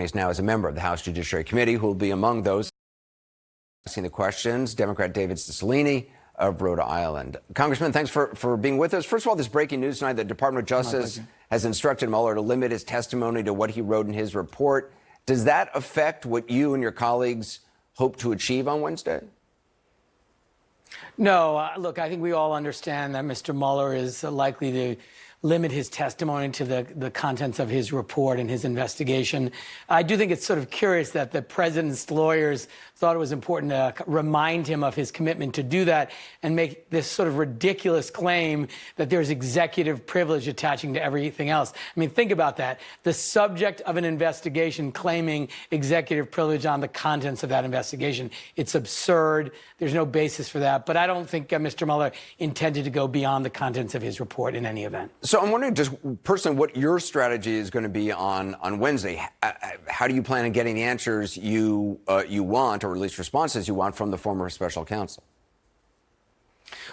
He's now as a member of the House Judiciary Committee, who will be among those asking the questions. Democrat David Cicilline of Rhode Island. Congressman, thanks for being with us. First of all, this breaking news tonight: the Department of Justice has instructed Mueller to limit his testimony to what he wrote in his report. Does that affect what you and your colleagues hope to achieve on Wednesday? No, look, I think we all understand that Mr. Mueller is likely to limit his testimony to the contents of his report and his investigation. I do think it's sort of curious that the president's lawyers thought it was important to remind him of his commitment to do that and make this sort of ridiculous claim that there's executive privilege attaching to everything else. I mean, think about that. The subject of an investigation claiming executive privilege on the contents of that investigation. It's absurd. There's no basis for that. But I don't think Mr. Mueller intended to go beyond the contents of his report in any event. So I'm wondering just personally what your strategy is going to be on Wednesday. How do you plan on getting the answers you want, or at least responses you want, from the former special counsel?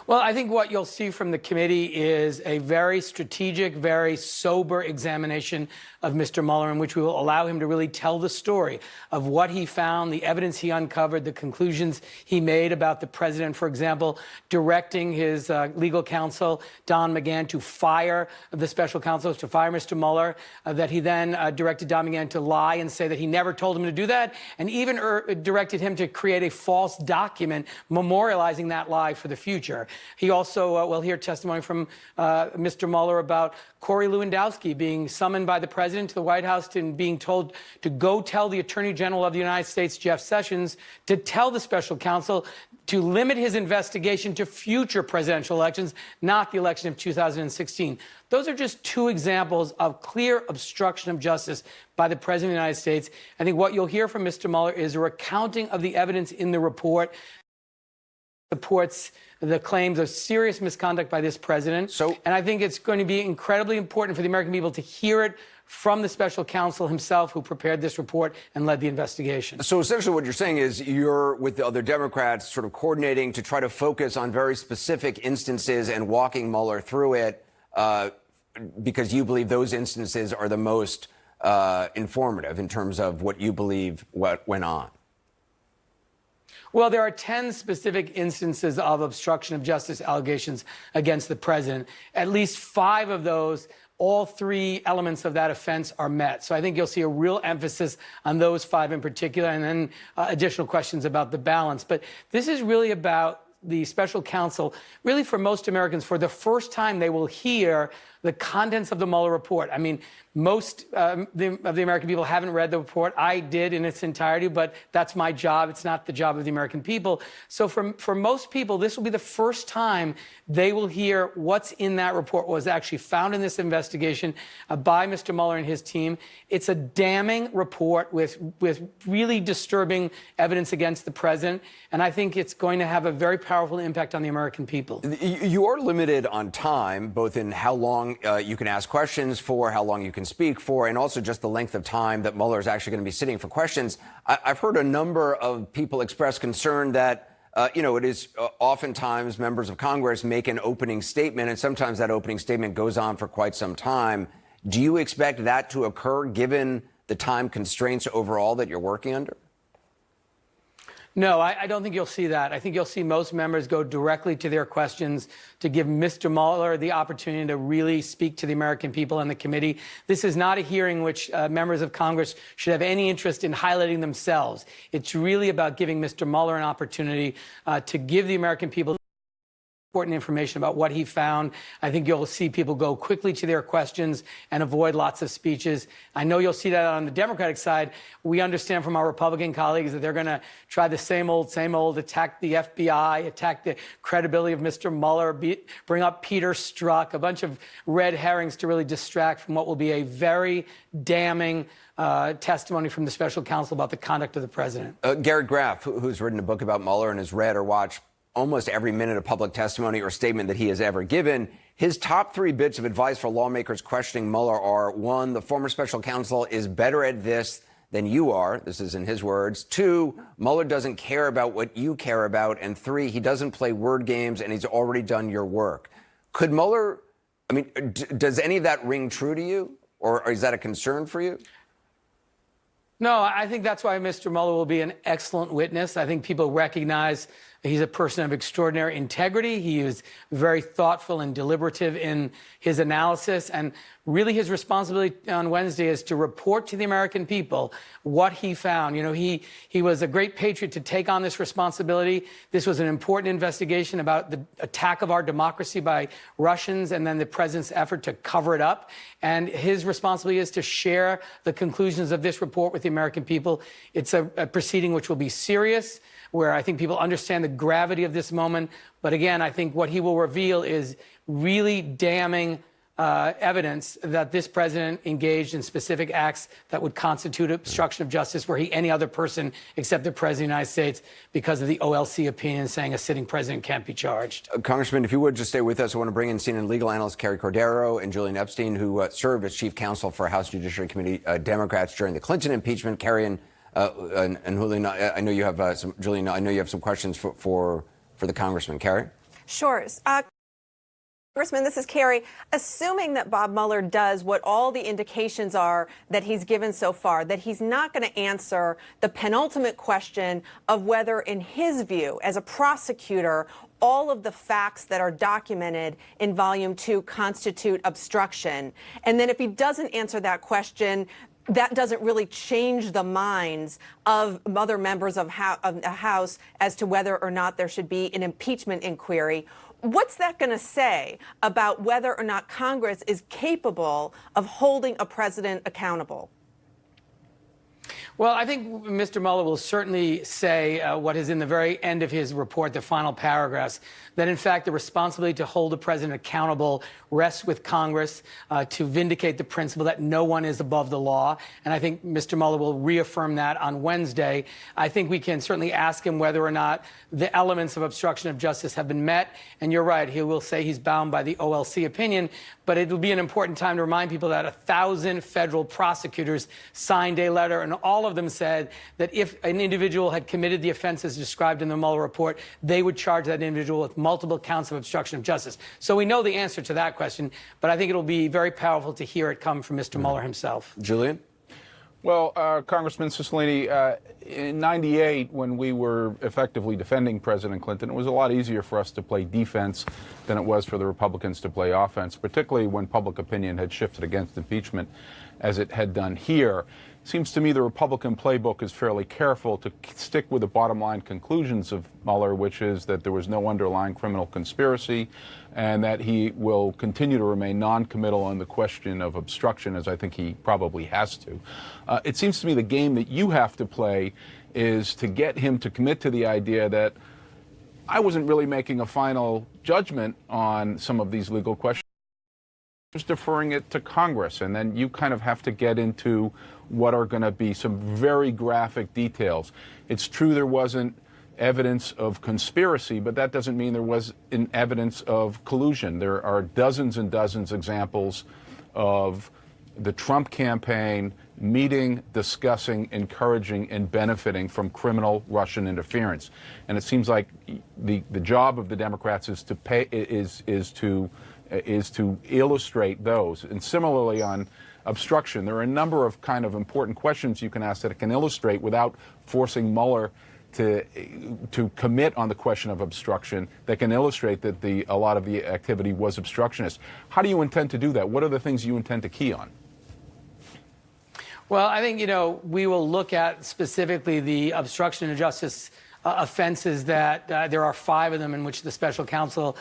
Well, I think what you'll see from the committee is a very strategic, very sober examination of Mr. Mueller, in which we will allow him to really tell the story of what he found, the evidence he uncovered, the conclusions he made about the president, for example, directing his legal counsel, Don McGahn, to fire the special counsel, to fire Mr. Mueller, that he then directed Don McGahn to lie and say that he never told him to do that, and even directed him to create a false document memorializing that lie for the future. He also will hear testimony from Mr. Mueller about Corey Lewandowski being summoned by the president to the White House and being told to go tell the Attorney General of the United States, Jeff Sessions, to tell the special counsel to limit his investigation to future presidential elections, not the election of 2016. Those are just two examples of clear obstruction of justice by the President of the United States. I think what you'll hear from Mr. Mueller is a recounting of the evidence in the report supports the claims of serious misconduct by this president. And I think it's going to be incredibly important for the American people to hear it from the special counsel himself, who prepared this report and led the investigation. So essentially what you're saying is you're, with the other Democrats, sort of coordinating to try to focus on very specific instances and walking Mueller through it because you believe those instances are the most informative in terms of what you believe what went on. Well, there are 10 specific instances of obstruction of justice allegations against the president. At least 5 of those, all 3 elements of that offense are met. So I think you'll see a real emphasis on those 5 in particular, and then additional questions about the balance. But this is really about the special counsel. Really, for most Americans, for the first time, they will hear the contents of the Mueller report. I mean, most of the American people haven't read the report. I did in its entirety, but that's my job. It's not the job of the American people. So for most people, this will be the first time they will hear what's in that report, what was actually found in this investigation by Mr. Mueller and his team. It's a damning report with really disturbing evidence against the president, and I think it's going to have a very powerful impact on the American people. You are limited on time, both in how long you can ask questions for, how long you can speak for, and also just the length of time that Mueller is actually going to be sitting for questions. I've heard a number of people express concern that, it is oftentimes members of Congress make an opening statement, and sometimes that opening statement goes on for quite some time. Do you expect that to occur, given the time constraints overall that you're working under? No, I don't think you'll see that. I think you'll see most members go directly to their questions to give Mr. Mueller the opportunity to really speak to the American people and the committee. This is not a hearing in which members of Congress should have any interest in highlighting themselves. It's really about giving Mr. Mueller an opportunity to give the American people important information about what he found. I think you'll see people go quickly to their questions and avoid lots of speeches. I know you'll see that on the Democratic side. We understand from our Republican colleagues that they're going to try the same old, attack the FBI, attack the credibility of Mr. Mueller, bring up Peter Strzok, a bunch of red herrings to really distract from what will be a very damning testimony from the special counsel about the conduct of the president. Garrett Graff, who's written a book about Mueller and has read or watched almost every minute of public testimony or statement that he has ever given, his top 3 bits of advice for lawmakers questioning Mueller are: 1, the former special counsel is better at this than you are. This is in his words. 2, Mueller doesn't care about what you care about. And 3, he doesn't play word games and he's already done your work. Could Mueller, does any of that ring true to you? Or is that a concern for you? No, I think that's why Mr. Mueller will be an excellent witness. I think people recognize he's a person of extraordinary integrity. He is very thoughtful and deliberative in his analysis. And really his responsibility on Wednesday is to report to the American people what he found. You know, he was a great patriot to take on this responsibility. This was an important investigation about the attack of our democracy by Russians and then the president's effort to cover it up. And his responsibility is to share the conclusions of this report with the American people. It's a proceeding which will be serious, where I think people understand the gravity of this moment. But again, I think what he will reveal is really damning evidence that this president engaged in specific acts that would constitute obstruction of justice were he any other person except the president of the United States, because of the OLC opinion saying a sitting president can't be charged. Congressman, if you would just stay with us, I want to bring in CNN legal analyst Carrie Cordero and Julian Epstein, who served as chief counsel for House Judiciary Committee Democrats during the Clinton impeachment. Carrie and Julian, I know you have some. Julian, I know you have some questions for the congressman. Carrie. Sure. Congressman, this is Carrie. Assuming that Bob Mueller does what all the indications are that he's given so far, that he's not going to answer the penultimate question of whether, in his view, as a prosecutor, all of the facts that are documented in Volume 2 constitute obstruction. And then if he doesn't answer that question, that doesn't really change the minds of other members of the House as to whether or not there should be an impeachment inquiry. What's that going to say about whether or not Congress is capable of holding a president accountable? Well, I think Mr. Mueller will certainly say what is in the very end of his report, the final paragraphs, that in fact the responsibility to hold the president accountable rests with Congress to vindicate the principle that no one is above the law. And I think Mr. Mueller will reaffirm that on Wednesday. I think we can certainly ask him whether or not the elements of obstruction of justice have been met. And you're right, he will say he's bound by the OLC opinion. But it will be an important time to remind people that 1,000 federal prosecutors signed a letter, and all of them said that if an individual had committed the offenses described in the Mueller report, they would charge that individual with multiple counts of obstruction of justice. So we know the answer to that question, but I think it'll be very powerful to hear it come from Mr. Mueller himself. Julian? Well, Congressman Cicilline, in '98, when we were effectively defending President Clinton, it was a lot easier for us to play defense than it was for the Republicans to play offense, particularly when public opinion had shifted against impeachment, as it had done here. Seems to me the Republican playbook is fairly careful to stick with the bottom line conclusions of Mueller, which is that there was no underlying criminal conspiracy and that he will continue to remain non-committal on the question of obstruction, as I think he probably has to. It seems to me the game that you have to play is to get him to commit to the idea that I wasn't really making a final judgment on some of these legal questions, just deferring it to Congress. And then you kind of have to get into what are going to be some very graphic details. It's true there wasn't evidence of conspiracy, but that doesn't mean there was evidence of collusion. There are dozens and dozens of examples of the Trump campaign meeting, discussing, encouraging, and benefiting from criminal Russian interference. And it seems like the job of the Democrats is to illustrate those. And similarly on obstruction, there are a number of kind of important questions you can ask that it can illustrate without forcing Mueller to commit on the question of obstruction, that can illustrate that a lot of the activity was obstructionist. How do you intend to do that? What are the things you intend to key on? Well, I think, we will look at specifically the obstruction of justice offenses that there are 5 of them in which the special counsel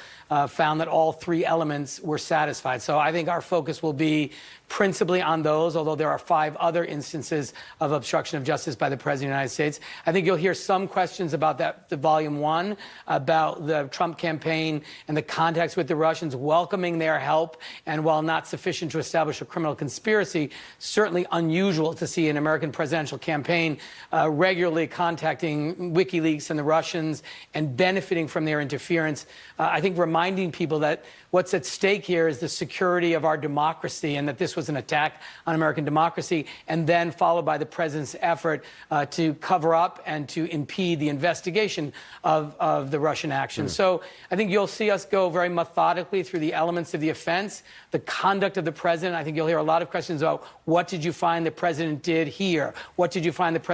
found that all 3 elements were satisfied. So I think our focus will be principally on those, although there are 5 other instances of obstruction of justice by the President of the United States. I think you'll hear some questions about the Volume 1, about the Trump campaign and the contacts with the Russians, welcoming their help, and while not sufficient to establish a criminal conspiracy, certainly unusual to see an American presidential campaign regularly contacting WikiLeaks and the Russians and benefiting from their interference. I think reminding people that what's at stake here is the security of our democracy, and that this was an attack on American democracy, and then followed by the president's effort to cover up and to impede the investigation of the Russian action. So I think you'll see us go very methodically through the elements of the offense, the conduct of the president. I think you'll hear a lot of questions about what did you find the president did here? What did you find the president